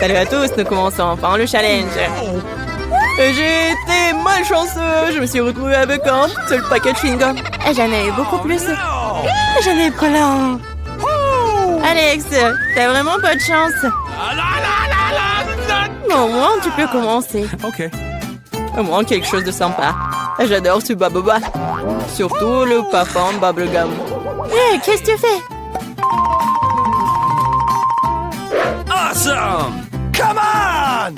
Salut à tous, nous commençons enfin le challenge. J'ai été malchanceux. Je me suis retrouvée avec un seul paquet de chewing-gum. Et j'en ai eu beaucoup plus. J'en ai plein. Alex, t'as vraiment pas de chance. Au moins, tu peux commencer. Ok. Au moins, quelque chose de sympa. J'adore ce baboba. Surtout le parfum bubblegum. Hé, qu'est-ce que tu fais? Awesome! Come on!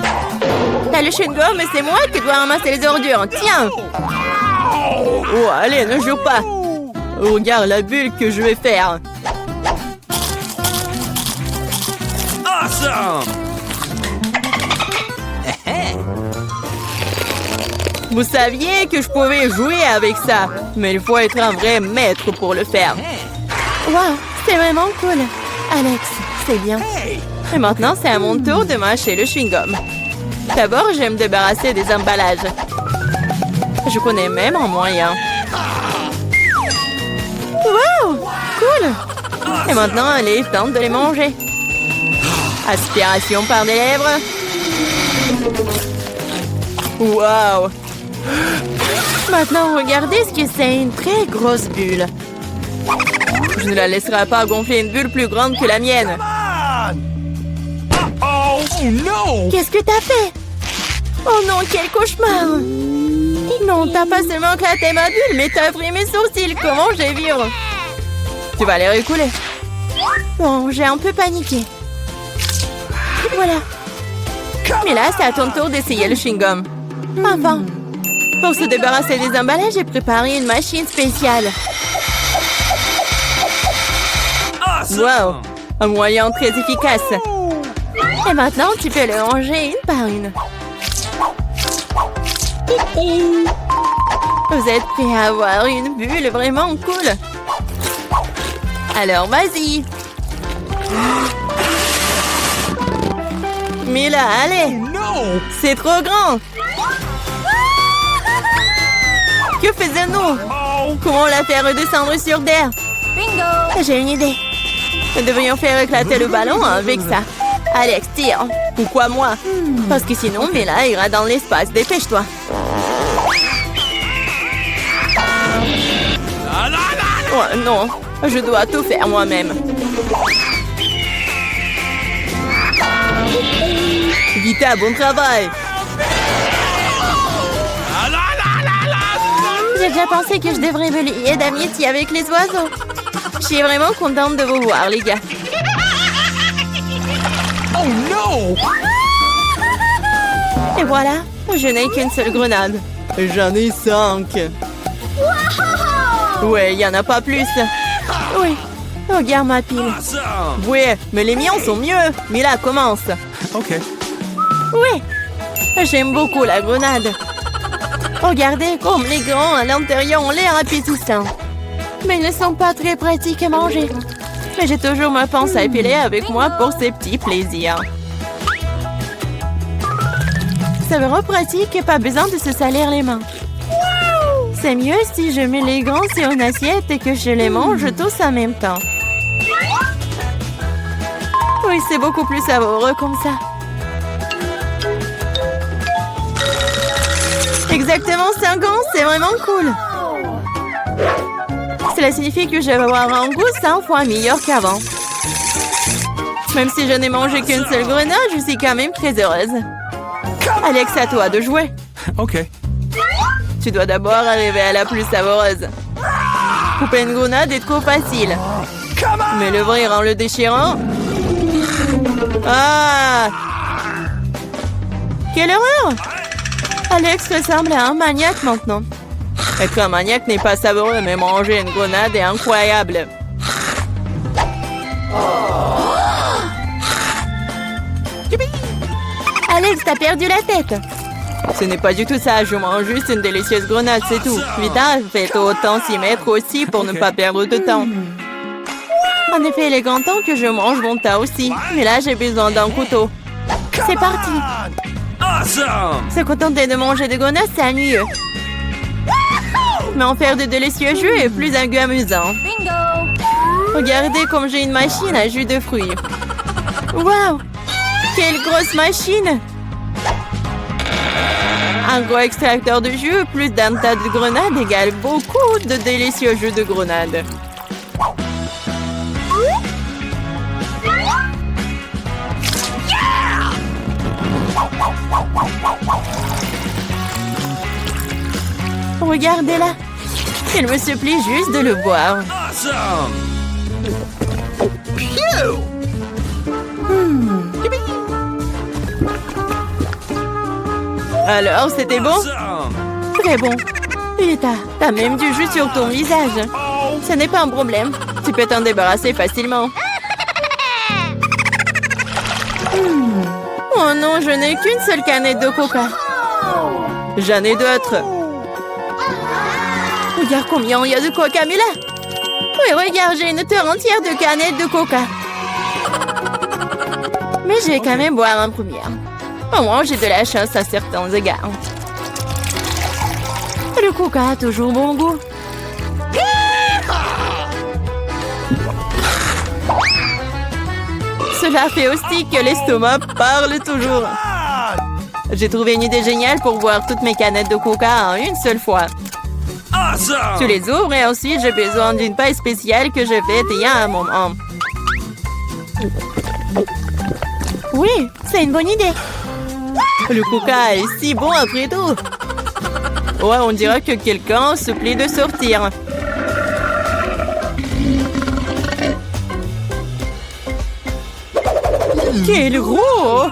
T'as le chewing-gum, mais c'est moi qui dois ramasser les ordures. Tiens! Oh, allez, ne joue pas. Regarde la bulle que je vais faire. Awesome! Vous saviez que je pouvais jouer avec ça, mais il faut être un vrai maître pour le faire. Wow, c'est vraiment cool. Alex, c'est bien. Et maintenant, c'est à mon tour de mâcher le chewing-gum. D'abord, je vais me débarrasser des emballages. Je connais même un moyen. Wow, cool. Et maintenant, il est temps de les manger. Aspiration par des lèvres. Wow. Maintenant, regardez ce que c'est, une très grosse bulle. Je ne la laisserai pas gonfler une bulle plus grande que la mienne. Oh no! Qu'est-ce que t'as fait? Oh non, quel cauchemar! Non, t'as pas seulement éclaté ma bulle, mais t'as pris mes sourcils. Comment je vais vivre? Tu vas les récouler. Bon, j'ai un peu paniqué. Voilà. Mais là, c'est à ton tour d'essayer le chewing-gum. Enfin. Pour se débarrasser des emballages, j'ai préparé une machine spéciale. Wow! Un moyen très efficace. Et maintenant, tu peux le ranger une par une. Vous êtes prêts à avoir une bulle vraiment cool? Alors, vas-y! Mais là, allez! No! C'est trop grand! Que faisons-nous? Comment la faire redescendre sur terre? Bingo! J'ai une idée. Nous devrions faire éclater le ballon avec ça. Alex, tire. Pourquoi moi? Parce que sinon, Mila ira dans l'espace. Dépêche-toi. Oh non, je dois tout faire moi-même. Vita, bon travail. J'ai déjà pensé que je devrais me lier d'amitié avec les oiseaux. Je suis vraiment contente de vous voir, les gars. Oh no! Et voilà, je n'ai qu'une seule grenade. J'en ai 5. Ouais, il n'y en a pas plus. Oui, regarde ma pile. Awesome! Ouais, mais les miens sont mieux. Mila, commence. Ok. Oui, j'aime beaucoup la grenade. Regardez comme les grands à l'intérieur ont l'air appétissants. Mais ils ne sont pas très pratiques à manger. Mais j'ai toujours ma pince à épiler avec moi pour ces petits plaisirs. C'est vraiment pratique et pas besoin de se salir les mains. C'est mieux si je mets les grands sur une assiette et que je les mange tous en même temps. Oui, c'est beaucoup plus savoureux comme ça. Exactement 5 ans, c'est vraiment cool. Cela signifie que je vais avoir un goût 100 fois meilleur qu'avant. Même si je n'ai mangé qu'une seule grenade, je suis quand même très heureuse. Alex, à toi de jouer. Ok. Tu dois d'abord arriver à la plus savoureuse. Couper une grenade est trop facile. Mais l'ouvrir en le déchirant... Ah! Quelle horreur! Alex ressemble à un maniaque maintenant. Être un maniaque n'est pas savoureux, mais manger une grenade est incroyable. Alex, t'as perdu la tête. Ce n'est pas du tout ça, je mange juste une délicieuse grenade, c'est tout. Vita, faites autant s'y mettre aussi pour ne pas perdre de temps. En effet, il est grand temps que je mange mon tas aussi. Mais là, j'ai besoin d'un couteau. C'est parti. Awesome! Se contenter de manger des grenades, c'est ennuyeux. Mais en faire de délicieux jus est plus un goût amusant. Regardez comme j'ai une machine à jus de fruits. Waouh! Quelle grosse machine! Un gros extracteur de jus plus d'un tas de grenades égale beaucoup de délicieux jus de grenades. Regardez-la. Il me supplie juste de le boire. Awesome! Alors, c'était bon? Awesome! Très bon. Et t'as même du jus sur ton visage. Ce n'est pas un problème. Tu peux t'en débarrasser facilement. Oh non, je n'ai qu'une seule canette de coca. J'en ai d'autres. Regarde combien il y a de coca, Mila. Oui, regarde, j'ai une terre entière de canettes de coca. Mais je vais quand même boire en première. Au moins, j'ai de la chance à certains égards. Le coca a toujours bon goût. Cela fait aussi que l'estomac parle toujours. J'ai trouvé une idée géniale pour boire toutes mes canettes de coca en une seule fois. Awesome! Tu les ouvres et ensuite j'ai besoin d'une paille spéciale que j'ai faite il y a un moment. Oui, c'est une bonne idée. Le coca est si bon après tout. Ouais, on dirait que quelqu'un se plaît de sortir. Quel gros!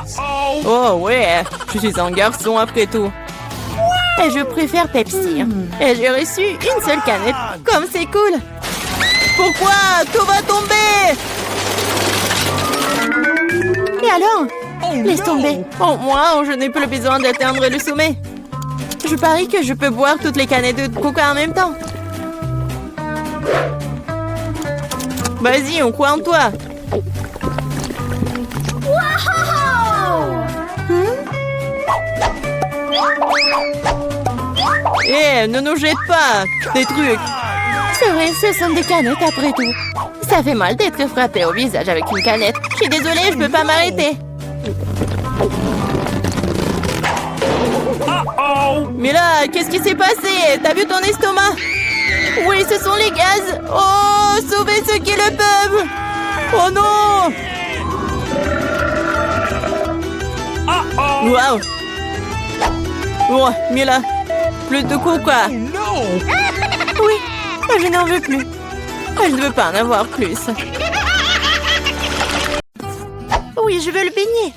Oh ouais, je suis un garçon après tout. Et je préfère Pepsi. Et j'ai reçu une seule canette. Comme c'est cool. Pourquoi? Tout va tomber! Et alors? Laisse tomber. Au moins, je n'ai plus besoin d'atteindre le sommet. Je parie que je peux boire toutes les canettes de coca en même temps. Vas-y, on croit en toi. Eh, ne nous jette pas des trucs. C'est vrai, ce sont des canettes après tout. Ça fait mal d'être frappé au visage avec une canette. Je suis désolée, je peux pas m'arrêter. Mais là, qu'est-ce qui s'est passé? T'as vu ton estomac? Oui, ce sont les gaz. Oh, sauvez ceux qui le peuvent. Oh non. Waouh. Oh, Mila, plus de coca. Oui, je n'en veux plus. Je ne veux pas en avoir plus. Oui, je veux le beignet.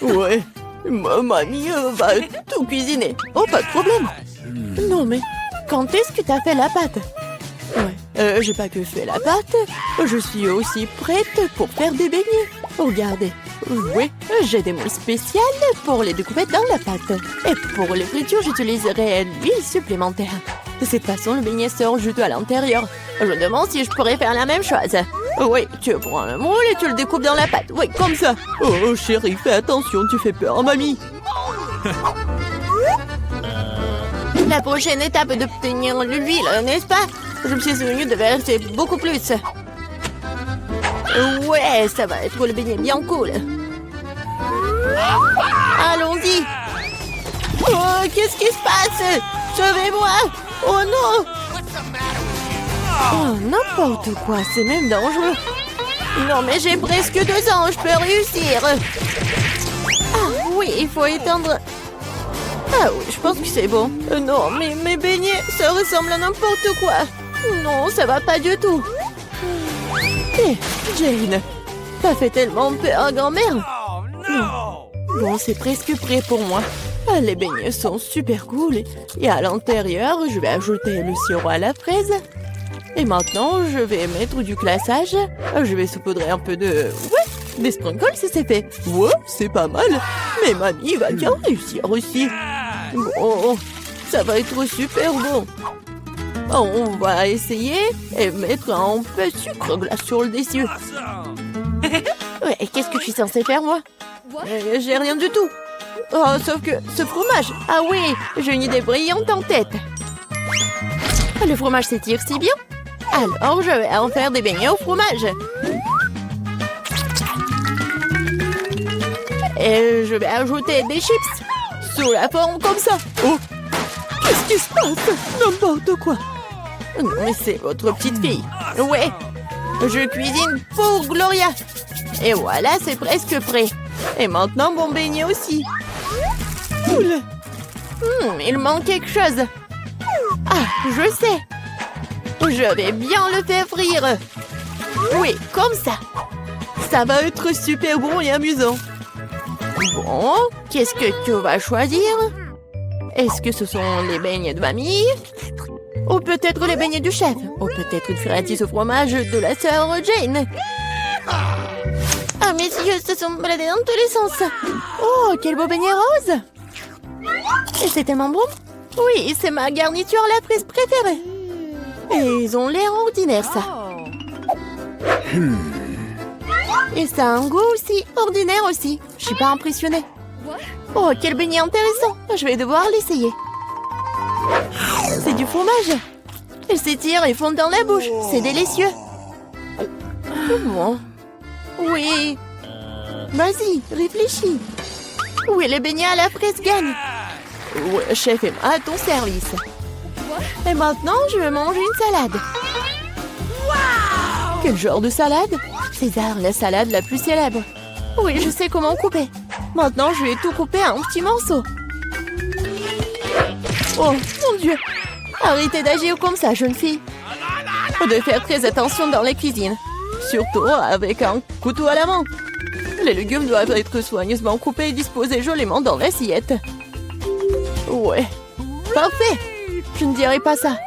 Ouais, ma mamie va tout cuisiner. Oh, pas de problème. Non, mais quand est-ce que t'as fait la pâte? Ouais, j'ai pas que fait la pâte. Je suis aussi prête pour faire des beignets. Regardez. Oui, j'ai des moules spéciales pour les découper dans la pâte. Et pour les fritures, j'utiliserai l'huile supplémentaire. De cette façon, le beignet sort juteux à l'intérieur. Je me demande si je pourrais faire la même chose. Oui, tu prends le moule et tu le découpes dans la pâte. Oui, comme ça. Oh, chérie, fais attention, tu fais peur à mamie. La prochaine étape est d'obtenir l'huile, n'est-ce pas? Je me suis souvenu de verser beaucoup plus. Ouais, ça va être le beignet bien cool. Allons-y. Oh, qu'est-ce qui se passe? Sauvez-moi. Oh non. Oh, n'importe quoi, c'est même dangereux. Non, mais j'ai presque 2 ans, je peux réussir. Ah oui, il faut éteindre. Ah oui, je pense que c'est bon. Non, mais mes beignets, ça ressemble à n'importe quoi. Non, ça va pas du tout. Hé, Jane, t'as fait tellement peur à grand-mère. Bon, c'est presque prêt pour moi. Les beignets sont super cool. Et à l'intérieur, je vais ajouter le sirop à la fraise. Et maintenant, je vais mettre du glaçage. Je vais saupoudrer un peu de... Ouais, des sprinkles, c'est fait. Ouais, c'est pas mal. Mais mamie va bien réussir aussi. Bon, ça va être super bon. On va essayer et mettre un peu de sucre glace sur le dessus. Ouais, et qu'est-ce que je suis censée faire, moi? J'ai rien du tout. Oh, sauf que ce fromage. Ah oui, j'ai une idée brillante en tête. Le fromage s'étire si bien. Alors, je vais en faire des beignets au fromage. Et je vais ajouter des chips sous la forme comme ça. Oh, qu'est-ce qui se passe? N'importe quoi. Non, mais c'est votre petite fille. Ouais, je cuisine pour Gloria. Et voilà, c'est presque prêt. Et maintenant, mon beignet aussi. Oula. Il manque quelque chose. Ah, je sais. Je vais bien le faire frire. Oui, comme ça. Ça va être super bon et amusant. Bon, qu'est-ce que tu vas choisir? Est-ce que ce sont les beignets de mamie? Ou peut-être les beignets du chef? Ou peut-être une friandise au fromage de la sœur Jane? Ah, mes yeux se sont baladés dans tous les sens. Oh, quel beau beignet rose! Et c'est tellement bon. Oui, c'est ma garniture la prise préférée. Et ils ont l'air ordinaires, ça. Et ça a un goût aussi ordinaire aussi. Je suis pas impressionnée. Oh, quel beignet intéressant. Je vais devoir l'essayer. C'est du fromage. Il s'étire et fond dans la bouche. C'est délicieux. Bon. Oui. Vas-y, réfléchis. Oui, les beignets à la fraise gagnent. Ouais, chef est à ton service. Et maintenant, je vais manger une salade. Quel genre de salade? César, la salade la plus célèbre. Oui, je sais comment couper. Maintenant, je vais tout couper en petits morceaux. Oh, mon Dieu! Arrêtez d'agir comme ça, jeune fille. Faut de faire très attention dans la cuisine. Surtout avec un couteau à la main. Les légumes doivent être soigneusement coupés et disposés joliment dans l'assiette. Ouais, parfait. Je ne dirai pas ça.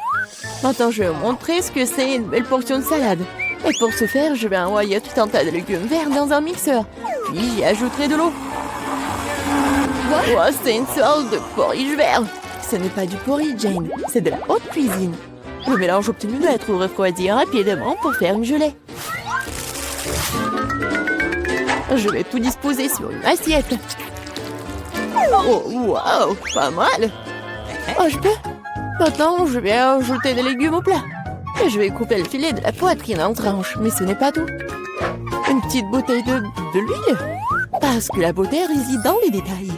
Maintenant, je vais vous montrer ce que c'est une belle portion de salade. Et pour ce faire, je vais envoyer tout un tas de légumes verts dans un mixeur. Puis j'y ajouterai de l'eau. Oh, c'est une sorte de porridge vert. Ce n'est pas du porridge, Jane. C'est de la haute cuisine. Le mélange obtenu doit être refroidi rapidement pour faire une gelée. Je vais tout disposer sur une assiette. Oh, wow, pas mal. Oh, je peux? Maintenant, je vais ajouter des légumes au plat. Et je vais couper le filet de la poitrine en tranches. Mais ce n'est pas tout. Une petite bouteille de l'huile. Parce que la beauté réside dans les détails.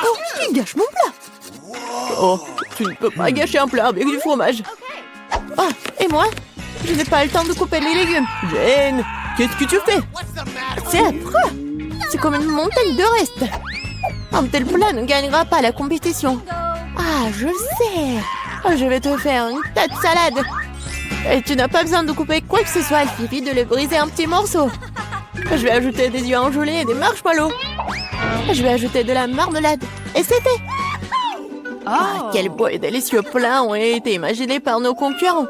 Oh, qui gâche mon plat? Oh, tu ne peux pas gâcher un plat avec du fromage. Ah, et moi? Je n'ai pas le temps de couper les légumes. Jane, qu'est-ce que tu fais? C'est affreux. C'est comme une montagne de restes. Un tel plat ne gagnera pas la compétition. Ah, je le sais. Je vais te faire une tas de salade. Et tu n'as pas besoin de couper quoi que ce soit. Il suffit de les briser en petits morceaux. Je vais ajouter des œufs engelés et des marshmallows. Je vais ajouter de la marmelade. Et c'est fait. Ah, quel beau et délicieux plat ont été imaginés par nos concurrents.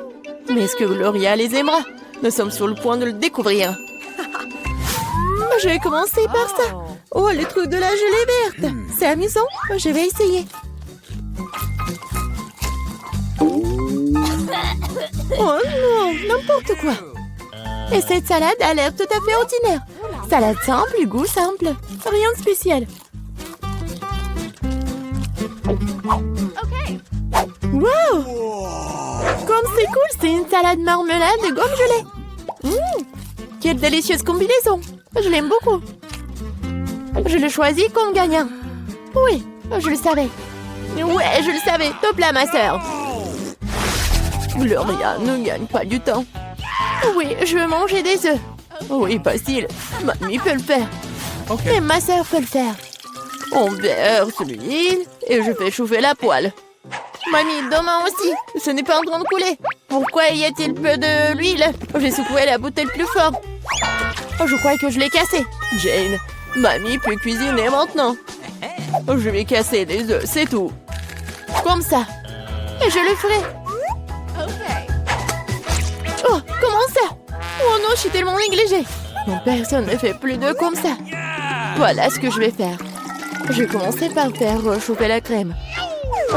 Mais est-ce que Gloria les aimera? Nous sommes sur le point de le découvrir. Je vais commencer par ça. Oh, le truc de la gelée verte. C'est amusant. Je vais essayer. Oh non, n'importe quoi. Et cette salade a l'air tout à fait ordinaire. Salade simple, goût simple. Rien de spécial. Wow! Comme c'est cool, c'est une salade marmelade de gomme gelée. Quelle délicieuse combinaison. Je l'aime beaucoup. Je le choisis comme gagnant. Oui, je le savais. Ouais, je le savais. Top là, ma sœur. Gloria ne gagne pas du temps. Oui, je veux manger des œufs. Oui, facile. Mamie peut le faire. Et ma sœur peut le faire. On verse l'huile et je fais chauffer la poêle. Mamie, demain aussi. Ce n'est pas en train de couler. Pourquoi y a-t-il peu de l'huile? J'ai secoué la bouteille plus fort. Oh, je crois que je l'ai cassée. Jane, mamie peut cuisiner maintenant. Je vais casser les œufs, c'est tout. Comme ça. Et je le ferai. Oh, comment ça? Oh non, je suis tellement négligée. Non, personne ne fait plus d'œufs comme ça. Voilà ce que je vais faire. Je vais commencer par faire chauffer la crème.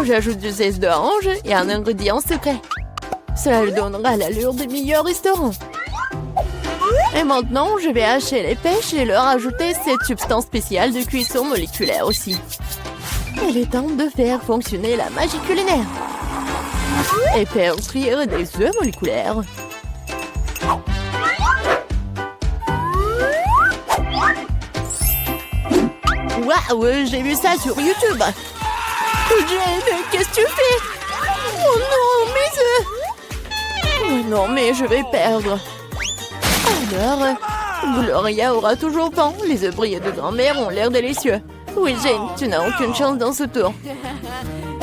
J'ajoute du zeste d'orange et un ingrédient secret. Cela lui donnera l'allure des meilleurs restaurants. Et maintenant, je vais hacher les pêches et leur ajouter cette substance spéciale de cuisson moléculaire aussi. Il est temps de faire fonctionner la magie culinaire. Et faire frire des œufs moléculaires. Waouh, j'ai vu ça sur YouTube. Jane, qu'est-ce que tu fais? Oh non, mes œufs! Oh non, mais je vais perdre. Alors, Gloria aura toujours faim. Les œufs brillés de grand-mère ont l'air délicieux. Oui, Jane, tu n'as aucune chance dans ce tour.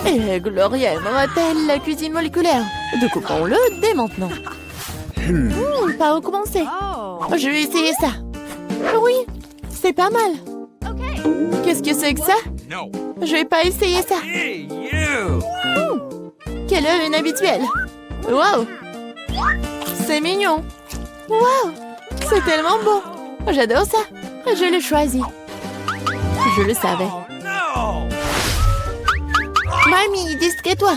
Et Gloria aimera-t-elle la cuisine moléculaire? Découpons-le dès maintenant. Par où commencer? Je vais essayer ça. Oui, c'est pas mal. Qu'est-ce que c'est que ça? No. Je vais pas essayer ça. Hey, you. Quel œuf inhabituel. Wow. C'est mignon. Wow. C'est tellement beau. J'adore ça. Je l'ai choisi. Je le savais. No. Mamie, distrais-toi.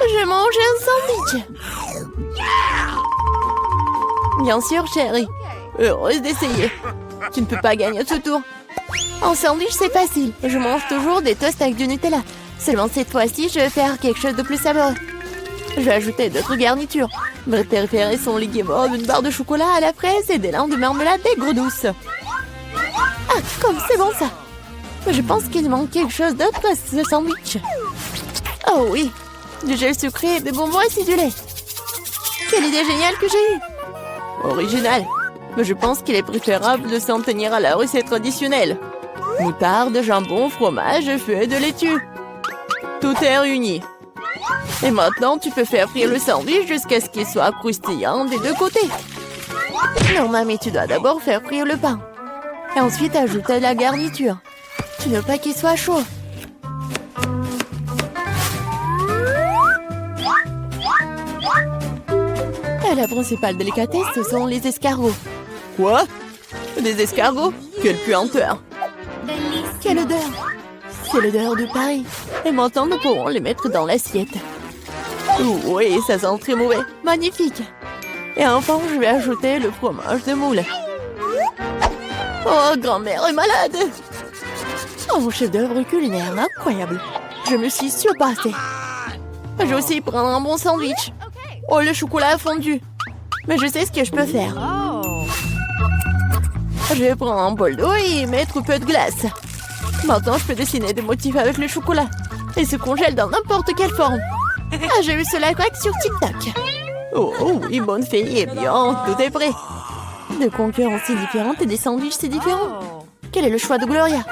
Je mange un sandwich. Bien sûr, chérie. Heureuse d'essayer. Tu ne peux pas gagner ce tour. En sandwich, c'est facile. Je mange toujours des toasts avec du Nutella. Seulement cette fois-ci, je vais faire quelque chose de plus savoureux. Je vais ajouter d'autres garnitures. Mes préférés sont les guimauves, une barre de chocolat à la fraise et des lins de marmelade aigre douce. Ah, comme c'est bon ça. Je pense qu'il manque quelque chose d'autre à ce sandwich. Oh oui, du gel sucré et des bonbons acidulés. Quelle idée géniale que j'ai eue. Original. Mais je pense qu'il est préférable de s'en tenir à la recette traditionnelle. Moutarde, jambon, fromage, feuilles de laitue. Tout est réuni. Et maintenant, tu peux faire frire le sandwich jusqu'à ce qu'il soit croustillant des deux côtés. Non, mamie, tu dois d'abord faire frire le pain. Et ensuite, ajouter la garniture. Tu ne veux pas qu'il soit chaud. Et la principale délicatesse, ce sont les escargots. Quoi? Des escargots? Quelle puanteur! Quelle odeur! C'est l'odeur de Paris. Et maintenant, nous pourrons les mettre dans l'assiette. Oui, ça sent très mauvais. Magnifique! Et enfin, je vais ajouter le fromage de moule. Oh, grand-mère est malade! Oh, chef-d'œuvre culinaire incroyable! Je me suis surpassée. Je vais aussi prendre un bon sandwich. Oh, le chocolat a fondu. Mais je sais ce que je peux faire. Je vais prendre un bol d'eau et mettre un peu de glace. Maintenant, je peux dessiner des motifs avec le chocolat. Et se congèle dans n'importe quelle forme. Ah, j'ai vu cela craque sur TikTok. Oh, oui, bonne fille. Eh bien, tout est prêt. Des concurrences si différentes et des sandwichs si différents. Quel est le choix de Gloria?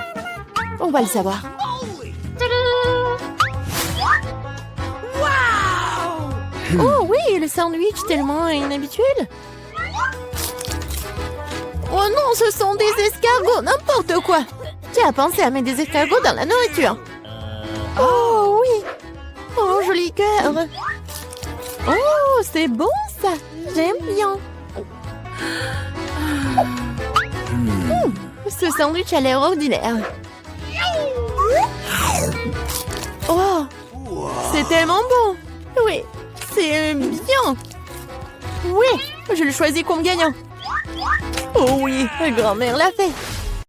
On va le savoir. Oh oui, le sandwich tellement inhabituel. Oh non, ce sont des escargots, n'importe quoi. Qui a pensé à mettre des escargots dans la nourriture? Oh oui. Oh, joli cœur. Oh, c'est bon ça. J'aime bien. Ce sandwich a l'air ordinaire. Oh, c'est tellement bon. Oui, c'est bien. Oui, je le choisis comme gagnant. Oh oui, grand-mère l'a fait.